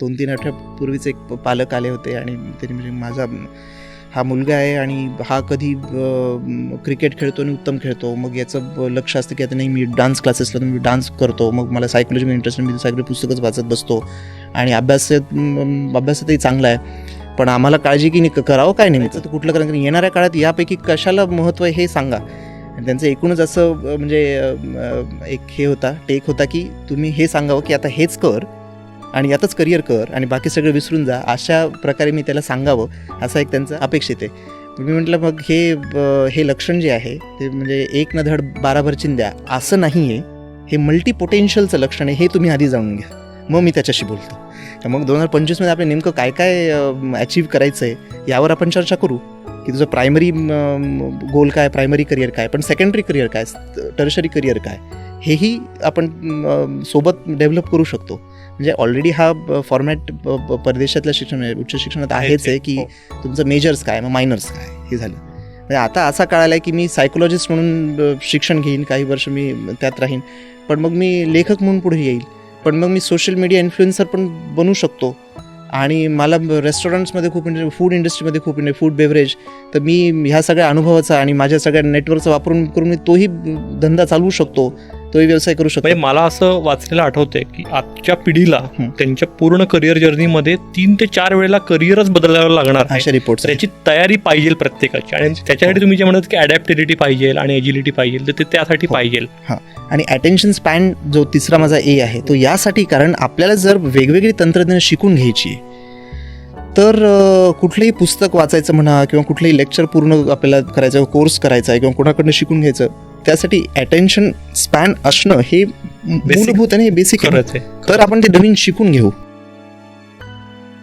2-3 आठवड्यापूर्वीच एक पालक आले होते आणि त्यांनी म्हणजे माझा हा मुलगा आहे आणि हा कधी क्रिकेट खेळतो आणि उत्तम खेळतो, मग याचं लक्ष असतं की आता नाही मी डान्स क्लासेसला तर मी डान्स करतो, मग मला सायकोलॉजीमध्ये इंटरेस्ट आहे, मी सायकोलॉजी पुस्तकच वाचत बसतो आणि अभ्यासातही चांगला आहे, पण आम्हाला काळजी की नाही करावं काय नाही तर कुठलं कारण येणाऱ्या काळात यापैकी कशाला महत्त्व आहे हे सांगा. आणि त्यांचं एकूणच असं म्हणजे एक हे होता टेक होता की तुम्ही हे सांगावं की आता हेच कर आणि यातच करिअर कर आणि बाकी सगळं विसरून जा, अशा प्रकारे मी त्याला सांगावं असं एक त्यांचं अपेक्षित आहे. मी म्हटलं मग हे लक्षण जे आहे ते म्हणजे एक न धड 12 भर चिंध्या असं नाही आहे, हे मल्टी पोटेन्शियलचं लक्षण आहे, हे तुम्ही आधी जाणून घ्या, मग मी त्याच्याशी बोलतो. तर मग 2025मध्ये आपलं नेमकं काय काय अचीव करायचं आहे यावर आपण चर्चा करू की तुझं प्रायमरी गोल काय, प्रायमरी करिअर काय, पण सेकंडरी करिअर काय, टर्शरी करिअर काय, हेही आपण सोबत डेव्हलप करू शकतो. म्हणजे ऑलरेडी हा फॉर्मॅट परदेशातल्या उच्च शिक्षणात आहेच आहे की तुमचं मेजर्स काय, मग मायनर्स काय, हे झालं. म्हणजे आता असा काळ आला आहे की मी सायकोलॉजिस्ट म्हणून शिक्षण घेईन, काही वर्ष मी त्यात राहीन, पण मग मी लेखक म्हणून पुढे येईल, पण मग मी सोशल मीडिया इन्फ्लुएन्सर पण बनू शकतो आणि मला रेस्टॉरंट्समध्ये खूप म्हणजे फूड इंडस्ट्रीमध्ये खूप म्हणजे फूड बेवरेज, तर मी ह्या सगळ्या अनुभवाचा आणि माझ्या सगळ्या नेटवर्कचा वापरून करून मी तोही धंदा चालवू शकतो, तोही व्यवसाय करू शकतो. मला असं वाचलेलं आठवतंय की आजच्या पिढीला त्यांच्या पूर्ण करिअर जर्नीमध्ये 3 ते 4 वेळेला करिअरच बदलावं लागणार अशा रिपोर्ट, त्याची तयारी पाहिजे प्रत्येकाची, आणि त्याच्यासाठी तुम्ही जे म्हणत की अडॅप्टिबिलिटी पाहिजे आणि एजिलिटी पाहिजे, तर ते त्यासाठी पाहिजे. हां, आणि अटेन्शन स्पॅन जो तिसरा माझा ए आहे तो यासाठी, कारण आपल्याला जर वेगवेगळी तंत्रज्ञान शिकून घ्यायची तर कुठलंही पुस्तक वाचायचं म्हणा किंवा कुठलंही लेक्चर पूर्ण आपल्याला करायचं, कोर्स करायचा आहे किंवा कोणाकडनं शिकून घ्यायचं, त्यासाठी अटेन्शन स्पॅन असणं हे मूलभूत आणि हे बेसिक आहे. तर आपण ते नवीन शिकून घेऊ.